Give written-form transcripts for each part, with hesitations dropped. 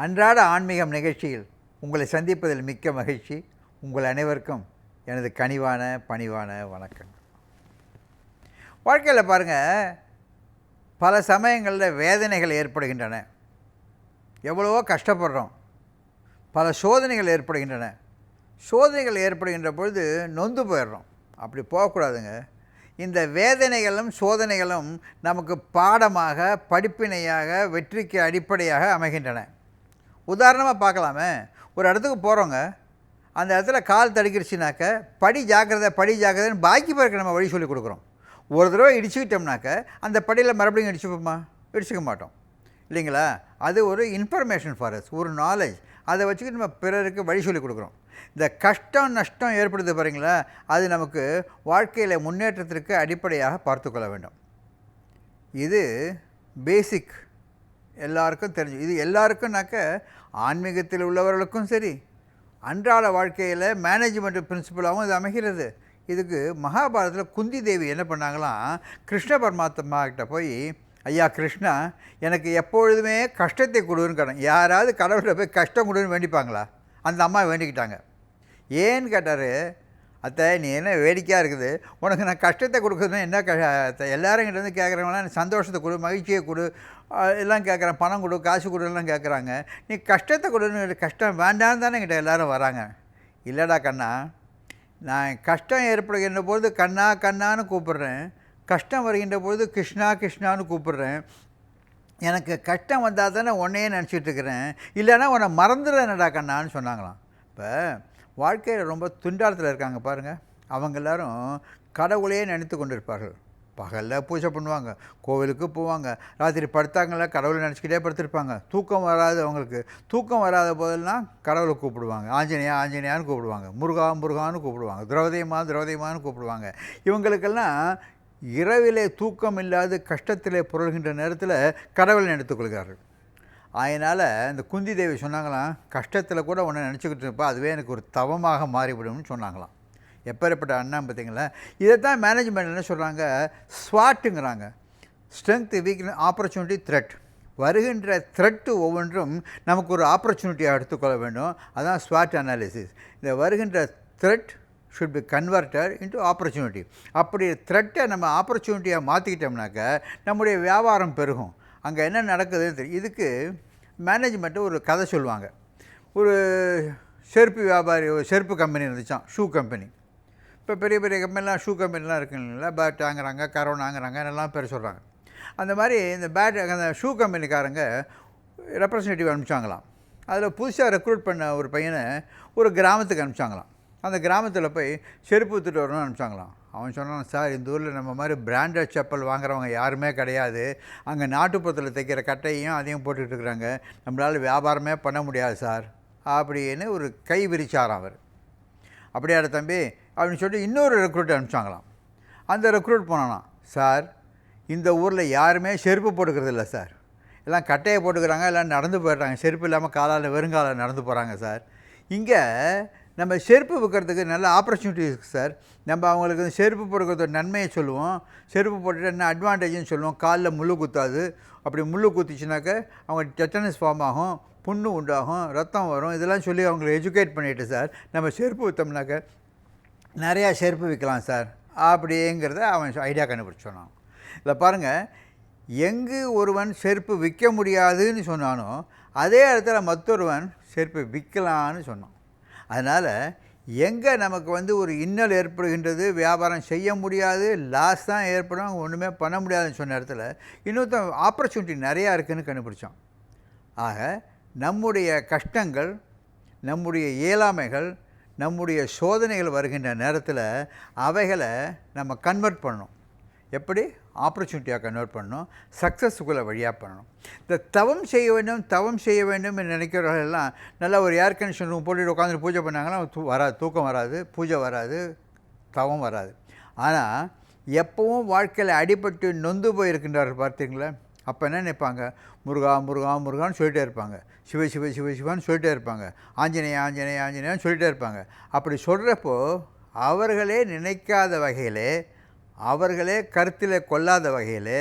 அன்றாட ஆன்மீகம் நிகழ்ச்சியில் உங்களை சந்திப்பதில் மிக்க மகிழ்ச்சி. உங்கள் அனைவருக்கும் எனது கனிவான பணிவான வணக்கங்கள். வாழ்க்கையில் பாருங்கள், பல சமயங்களில் வேதனைகள் ஏற்படுகின்றன. எவ்வளவோ கஷ்டப்படுறோம். பல சோதனைகள் ஏற்படுகின்றன. சோதனைகள் ஏற்படுகின்ற பொழுது நொந்து போயிடுறோம். அப்படி போகக்கூடாதுங்க. இந்த வேதனைகளும் சோதனைகளும் நமக்கு பாடமாக, படிப்பினையாக, வெற்றிக்கு அடிப்படையாக அமைகின்றன. உதாரணமாக பார்க்கலாமே, ஒரு இடத்துக்கு போகிறோங்க. அந்த இடத்துல கால் தடுக்கிடுச்சுனாக்க படி ஜாக்கிரதைன்னு பாக்கி பேருக்கு நம்ம வழி சொல்லி கொடுக்குறோம். ஒரு தடவை இடிச்சுக்கிட்டோம்னாக்க அந்த படியில் மறுபடியும் இடிச்சுப்போமா? இடிச்சுக்க மாட்டோம் இல்லைங்களா? அது ஒரு இன்ஃபர்மேஷன் ஃபார் அஸ், ஒரு நாலேஜ். அதை வச்சுக்கிட்டு நம்ம பிறருக்கு வழி சொல்லி கொடுக்குறோம். இந்த கஷ்டம் நஷ்டம் ஏற்படுது பாருங்களா, அது நமக்கு வாழ்க்கையில் முன்னேற்றத்திற்கு அடிப்படையாக பார்த்து கொள்ள வேண்டும். இது பேசிக், எல்லாருக்கும் தெரிஞ்சு. இது எல்லாருக்கும்னாக்க ஆன்மீகத்தில் உள்ளவர்களுக்கும் சரி, அன்றாட வாழ்க்கையில் மேனேஜ்மெண்ட் பிரின்சிபலாகவும் இது அமைகிறது. இதுக்கு மகாபாரதத்தில் குந்தி தேவி என்ன பண்ணாங்களாம், கிருஷ்ண பரமாத்மா கிட்ட போய், ஐயா கிருஷ்ணா, எனக்கு எப்பொழுதுமே கஷ்டத்தை கொடுன்னு கேட்டேன். யாராவது கடவுளை போய் கஷ்டம் கொடுன்னு வேண்டிப்பாங்களா? அந்த அம்மா வேண்டிக்கிட்டாங்க. ஏன்னு கேட்டார், அத்தை நீ என்ன வேடிக்கையாக இருக்குது, உனக்கு நான் கஷ்டத்தை கொடுக்குறதுன்னு என்ன எல்லாரும் கிட்ட வந்து கேட்குறவங்களாம் எனக்கு சந்தோஷத்தை கொடு, மகிழ்ச்சியை கொடு எல்லாம் கேட்குறேன், பணம் கொடு, காசு கொடுலாம் கேட்குறாங்க. நீ கஷ்டத்தை கொடுன்னு, கஷ்டம் வேண்டான்னு தானே என்கிட்ட எல்லோரும் வராங்க. இல்லைடா கண்ணா, நான் கஷ்டம் ஏற்படுகின்ற பொழுது கண்ணா கண்ணான்னு கூப்பிட்றேன், கஷ்டம் வருகின்ற பொழுது கிருஷ்ணா கிருஷ்ணான்னு கூப்பிட்றேன். எனக்கு கஷ்டம் வந்தால் தானே உன்னையே நினச்சிட்ருக்கிறேன், இல்லைன்னா உன்னை மறந்துடுறேன்டா கண்ணான்னு சொன்னாங்களாம். இப்போ வாழ்க்கையில் ரொம்ப துண்டாரத்தில் இருக்காங்க பாருங்கள். அவங்க எல்லோரும் கடவுளையே நினைத்து கொண்டு இருப்பார்கள். பகலில் பூஜை பண்ணுவாங்க, கோவிலுக்கு போவாங்க, ராத்திரி படுத்தாங்கள கடவுளை நினச்சிக்கிட்டே படுத்திருப்பாங்க. தூக்கம் வராது அவங்களுக்கு. தூக்கம் வராத போதெல்லாம் கடவுளை கூப்பிடுவாங்க. ஆஞ்சநேயா ஆஞ்சநேயான்னு கூப்பிடுவாங்க, முருகா முருகான்னு கூப்பிடுவாங்க, திரௌதியமான்னு கூப்பிடுவாங்க. இவங்களுக்கெல்லாம் இரவிலே தூக்கம் இல்லாது கஷ்டத்திலே புரள்கின்ற நேரத்தில் கடவுளை நினைத்துக்கொள்கிறார்கள். அதனால் இந்த குந்தி தேவி சொன்னாங்களாம், கஷ்டத்தில் கூட ஒன்று நினச்சிக்கிட்டு இருப்பா, அதுவே எனக்கு ஒரு தவமாக மாறிவிடும்னு சொன்னாங்களாம். எப்பேற்பட்ட அண்ணா பார்த்தீங்களா? இதை தான் மேனேஜ்மெண்ட் என்ன சொல்கிறாங்க, ஸ்வாட்டுங்கிறாங்க. Strength, weakness, opportunity, threat. வருகின்ற த்ரெட்டு ஒவ்வொன்றும் நமக்கு ஒரு ஆப்பர்ச்சுனிட்டியாக எடுத்துக்கொள்ள வேண்டும். அதுதான் ஸ்வாட் அனாலிசிஸ். இந்த வருகின்ற thread should be converted into opportunity. அப்படி த்ரெட்டை நம்ம ஆப்பர்ச்சுனிட்டியாக மாற்றிக்கிட்டோம்னாக்க நம்முடைய வியாபாரம் பெருகும். அங்கே என்ன நடக்குதுன்னு தெரியும். இதுக்கு மேனேஜ்மெண்ட்டு ஒரு கதை சொல்லுவாங்க. ஒரு செருப்பு வியாபாரி, ஒரு செருப்பு கம்பெனி இருந்துச்சான், ஷூ கம்பெனி. இப்போ பெரிய பெரிய கம்பெனிலாம் ஷூ கம்பெனிலாம் இருக்குங்களா, பேட் வாங்குறாங்க, கரோன் வாங்குறாங்க, எல்லாம் பேர் சொல்கிறாங்க. அந்த மாதிரி இந்த அந்த ஷூ கம்பெனிக்காரங்க ரெப்ரசன்டேட்டிவ் அனுப்பிச்சாங்களாம். அதில் புதுசாக ரெக்ரூட் பண்ண ஒரு பையனை ஒரு கிராமத்துக்கு அனுப்பிச்சாங்களாம். அந்த கிராமத்தில் போய் செருப்பு விற்றுட்டு வரணும்னு அனுப்பிச்சாங்களாம். அவன் சொன்னான், சார் இந்த ஊரில் நம்ம மாதிரி பிராண்டட் செப்பல் வாங்குறவங்க யாருமே கிடையாது. அங்கே நாட்டுப்புறத்தில் தைக்கிற கட்டையும் அதையும் போட்டுக்கிட்டு இருக்கிறாங்க, நம்மளால் வியாபாரமே பண்ண முடியாது சார் அப்படின்னு ஒரு கை விரிச்சாராம் அவர். அப்படியாட தம்பி அப்படின்னு சொல்லிட்டு இன்னொரு ரெக்ரூட் அனுப்பிச்சாங்களாம். அந்த ரெக்ரூட் போனானாம், சார் இந்த ஊரில் யாருமே செருப்பு போட்டுக்கிறது இல்லை சார், எல்லாம் கட்டையை போட்டுக்கிறாங்க, எல்லாம் நடந்து போயிடுறாங்க, செருப்பு இல்லாமல் காலால் வெறுங்காலில் நடந்து போகிறாங்க சார். இங்கே நம்ம செருப்பு விற்கிறதுக்கு நல்ல ஆப்பர்ச்சுனிட்டி இருக்குது சார். நம்ம அவங்களுக்கு செருப்பு போட்டுக்கிறதோட நன்மையை சொல்லுவோம், செருப்பு போட்டுட்டு என்ன அட்வான்டேஜ்னு சொல்லுவோம். காலில் முள் குத்தாது, அப்படி முள் குத்திச்சுனாக்க அவங்க டெட்டனஸ் ஃபார்ம் ஆகும், புண்ணு உண்டாகும், ரத்தம் வரும், இதெல்லாம் சொல்லி அவங்களை எஜுகேட் பண்ணிவிட்டு சார் நம்ம செருப்பு விற்றோம்னாக்க நிறையா செருப்பு விற்கலாம் சார் அப்படிங்கிறத அவன் ஐடியா கண்டுபிடிச்சி சொன்னான். இதில் பாருங்கள், எங்கு ஒருவன் செருப்பு விற்க முடியாதுன்னு சொன்னானோ அதே இடத்துல மற்றொருவன் செருப்பு விற்கலான்னு சொன்னான். அதனால் எங்கே நமக்கு ஒரு இன்னல் ஏற்படுகின்றது, வியாபாரம் செய்ய முடியாது, லாஸ் தான் ஏற்படும், ஒன்றுமே பண்ண முடியாதுன்னு சொன்ன இடத்துல இன்னொருத்த ஆப்பர்ச்சுனிட்டி நிறையா இருக்குதுன்னு கண்டுபிடிச்சோம். ஆக நம்முடைய கஷ்டங்கள், நம்முடைய இயலாமைகள், நம்முடைய சோதனைகள் வருகின்ற நேரத்தில் அவைகளை நம்ம கன்வெர்ட் பண்ணணும். எப்படி? ஆப்பர்ச்சுனிட்டியாக கன்வெர்ட் பண்ணணும், சக்ஸஸுக்குள்ளே வழியாக பண்ணணும். இந்த தவம் செய்ய வேண்டும் என்று நினைக்கிறவர்களெல்லாம் நல்லா ஒரு ஏர் கண்டிஷன் ரூம் போட்டுட்டு உட்காந்து பூஜை பண்ணாங்கன்னா வராது, தூக்கம் வராது, பூஜை வராது, தவம் வராது. ஆனால் எப்பவும் வாழ்க்கையில் அடிபட்டு நொந்து போயிருக்கின்றார்கள் பார்த்தீங்களா, அப்போ என்ன நினைப்பாங்க, முருகா முருகா முருகான்னு சொல்லிகிட்டே இருப்பாங்க, சிவ சிவ சிவ சிவான்னு சொல்லிகிட்டே இருப்பாங்க, ஆஞ்சநேயா ஆஞ்சநேயா ஆஞ்சநேயான்னு சொல்லிகிட்டே இருப்பாங்க. அப்படி சொல்கிறப்போ அவர்களே நினைக்காத வகையிலே, அவர்களே கருத்தில் கொள்ளாத வகையில்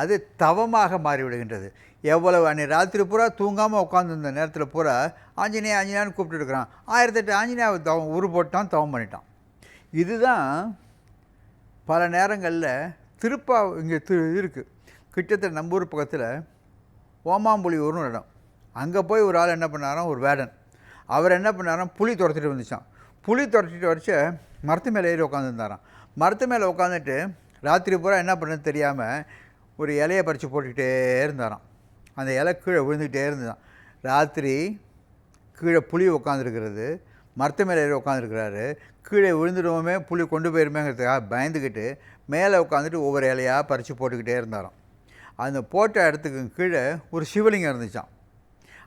அது தவமாக மாறிவிடுகின்றது. எவ்வளவு அன்றைக்கி ராத்திரி பூரா தூங்காமல் உட்காந்துருந்த நேரத்தில் பூரா ஆஞ்சநேயா ஆஞ்சநேயான்னு கூப்பிட்டு இருக்கிறான். 1008 ஆஞ்சநேயாவை தவம் உரு போட்டான், தவம் பண்ணிட்டான். இதுதான் பல நேரங்களில் இங்கே இருக்குது. கிட்டத்தட்ட நம்ம ஊர் பக்கத்தில் ஓமாம்புலியூர்னு ஒரு இடம். அங்கே போய் ஒரு ஆள் என்ன பண்ணாராம், ஒரு வேடன். அவர் என்ன பண்ணாராம், புலி துரத்திட்டு வந்துச்சான். புலி துரத்திட்டு வரைச்ச மரத்து மேலே ஏறி உட்காந்துருந்தாராம். மரத்து மேலே உட்காந்துட்டு ராத்திரி பூரா என்ன பண்ணுறது தெரியாமல் ஒரு இலையை பறித்து போட்டுக்கிட்டே இருந்தாராம். அந்த இலை கீழே விழுந்துக்கிட்டே இருந்துதான். ராத்திரி கீழே புலி உட்காந்துருக்கிறது, மரத்து மேலே ஏறி உட்காந்துருக்கிறாரு. கீழே விழுந்துடுவோமே, புலி கொண்டு போயிருமேங்கிறதுக்காக பயந்துக்கிட்டு மேலே உட்காந்துட்டு ஒவ்வொரு இலையாக பறித்து போட்டுக்கிட்டே இருந்தாராம். அந்த போட்ட இடத்துக்கு கீழே ஒரு சிவலிங்கம் இருந்துச்சான்.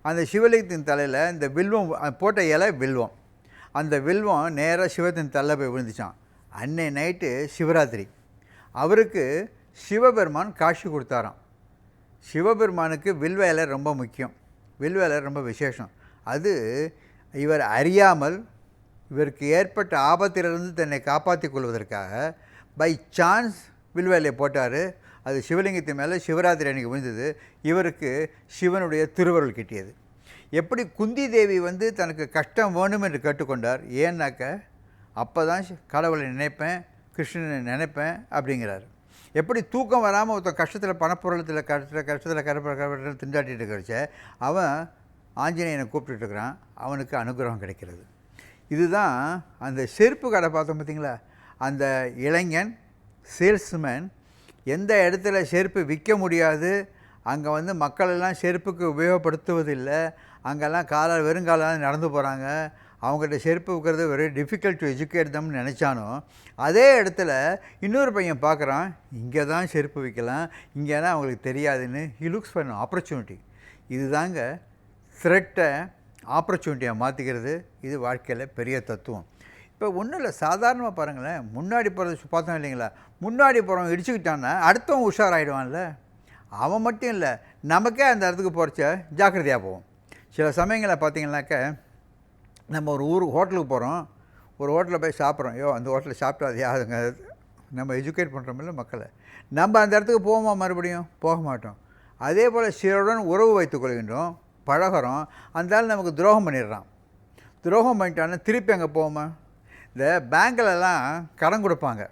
அந்த சிவலிங்கத்தின் தலையில் இந்த வில்வம், போட்ட இலை வில்வம், அந்த வில்வம் நேராக சிவத்தின் தலையில் போய் விழுந்துச்சான். அன்னை நைட்டு சிவராத்திரி. அவருக்கு சிவபெருமான் காட்சி கொடுத்தாராம். சிவபெருமானுக்கு வில்வ இலை ரொம்ப முக்கியம், வில்வ இலை ரொம்ப விசேஷம். அது இவர் அறியாமல் இவருக்கு ஏற்பட்ட ஆபத்திலிருந்து தன்னை காப்பாற்றி கொள்வதற்காக பை சான்ஸ் வில்வ இலையை போட்டார். அது சிவலிங்கத்தின் மேலே சிவராத்திரி அன்றைக்கி விழுந்தது. இவருக்கு சிவனுடைய திருவருள் கிட்டியது. எப்படி குந்தி தேவி தனக்கு கஷ்டம் வேணும் என்று கேட்டுக்கொண்டார். ஏன்னாக்க அப்போ தான் கடவுளை நினைப்பேன், கிருஷ்ணனை நினைப்பேன் அப்படிங்கிறார். எப்படி தூக்கம் வராமல் ஒருத்தன் கஷ்டத்தில் பணப்பொருளத்தில் கஷ்டத்தில் கரப்பட திண்டாட்டிட்டு இருக்கிறச்ச அவன் ஆஞ்சநேயனை கூப்பிட்டுருக்கிறான், அவனுக்கு அனுகிரகம் கிடைக்கிறது. இதுதான் அந்த செருப்பு கடை பார்த்தோம் பார்த்திங்களா, அந்த இளைஞன் சேல்ஸ்மேன் எந்த இடத்துல செருப்பு விற்க முடியாது, அங்கே மக்களெல்லாம் செருப்புக்கு உபயோகப்படுத்துவதில்லை, அங்கெல்லாம் காலால் வெறுங்காலால் நடந்து போகிறாங்க, அவங்ககிட்ட செருப்பு விற்கிறது வெரி டிஃபிகல்ட் டு எஜுகேட் தம்னு நினச்சானோ, அதே இடத்துல இன்னொரு பையன் பார்க்குறான், இங்கே தான் செருப்பு விற்கலாம், இங்கேனா அவங்களுக்கு தெரியாதுன்னு. He looks for an opportunity. இது தாங்க த்ரெட்டை ஆப்பர்ச்சுனிட்டியாக மாற்றிக்கிறது. இது வாழ்க்கையில் பெரிய தத்துவம். இப்போ ஒன்றும் இல்லை, சாதாரணமாக பாருங்களேன், முன்னாடி போகிறது பார்த்தோம் இல்லைங்களா, முன்னாடி போகிறவன் இடிச்சுக்கிட்டான்னா அடுத்தவன் உஷாராயிடுவான்ல. அவன் மட்டும் இல்லை, நமக்கே அந்த இடத்துக்கு போகிறச்ச ஜாக்கிரதையாக போவோம். சில சமயங்களில் பார்த்திங்கனாக்க நம்ம ஒரு ஹோட்டலுக்கு போகிறோம், ஒரு ஹோட்டலில் போய் சாப்பிட்றோம், அந்த ஹோட்டலில் சாப்பிட்டாதையா அதுங்க நம்ம எஜுகேட் பண்ணுறோமில்ல மக்களை, நம்ம அந்த இடத்துக்கு போவோமா, மறுபடியும் போக மாட்டோம். அதே போல் சிலருடன் உறவு வைத்து கொள்கின்றோம், பழகிறோம், அந்த ஆள் நமக்கு துரோகம் பண்ணிடுறான். துரோகம் பண்ணிட்டான்னா திருப்பி அங்கே போவோமா? இந்த பேங்கிலலாம் கடன் கொடுப்பாங்க,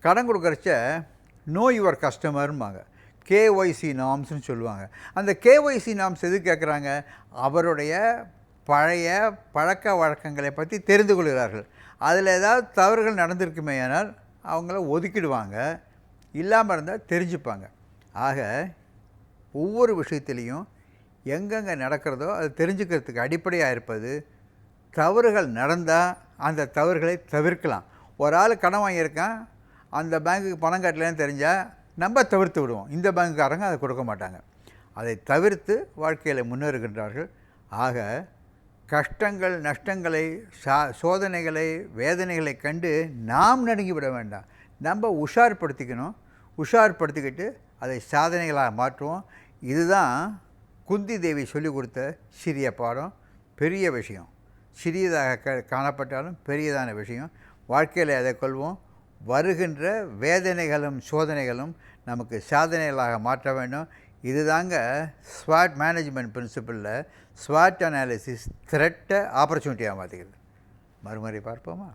கடன் கொடுக்குறச்ச நோ யுவர் கஸ்டமர்ம்பாங்க, கேஒய்சி நாம்ஸ்னு சொல்லுவாங்க. அந்த கேஒய்சி நாம்ஸ் எது கேட்குறாங்க, அவருடைய பழைய பழக்க வழக்கங்களை பற்றி தெரிந்து கொள்கிறார்கள். அதில் ஏதாவது தவறுகள் நடந்திருக்குமே ஆனால் அவங்கள ஒதுக்கிடுவாங்க, இல்லாமல் இருந்தால் தெரிஞ்சுப்பாங்க. ஆக ஒவ்வொரு விஷயத்துலேயும் எங்கெங்கே நடக்கிறதோ அது தெரிஞ்சுக்கிறதுக்கு அடிப்படையாக இருப்பது, தவறுகள் நடந்தால் அந்த தவறுகளை தவிர்க்கலாம். ஒரு ஆள் கடன் வாங்கியிருக்கான், அந்த பேங்க்குக்கு பணம் கட்டலன்னு தெரிஞ்சால் நம்ம தவிர்த்து விடுவோம், இந்த பேங்க்குக்காரங்க அதை கொடுக்க மாட்டாங்க. அதை தவிர்த்து வாழ்க்கையில் முன்னேறுகின்றார்கள். ஆக கஷ்டங்கள், நஷ்டங்களை, சோதனைகளை, வேதனைகளை கண்டு நாம் நடுங்கிவிட வேண்டாம். நம்ம உஷார்படுத்திக்கணும். உஷார்படுத்திக்கிட்டு அதை சாதனைகளாக மாற்றுவோம். இதுதான் குந்தி தேவி சொல்லிக் கொடுத்த சிறிய பாடம். பெரிய விஷயம், சிறியதாக காணப்பட்டாலும் பெரியதான விஷயம். வாழ்க்கையில் அதை கொள்வோம். வருகின்ற வேதனைகளும் சோதனைகளும் நமக்கு சாதனைகளாக மாற்ற வேண்டும். இதுதாங்க ஸ்வாட் மேனேஜ்மெண்ட் பிரின்சிபலில் ஸ்வாட் அனாலிசிஸ் த்ரெட்டை ஆப்பர்ச்சுனிட்டியாக மாற்றிக்கிறது. மறுமுறை பார்ப்போமா?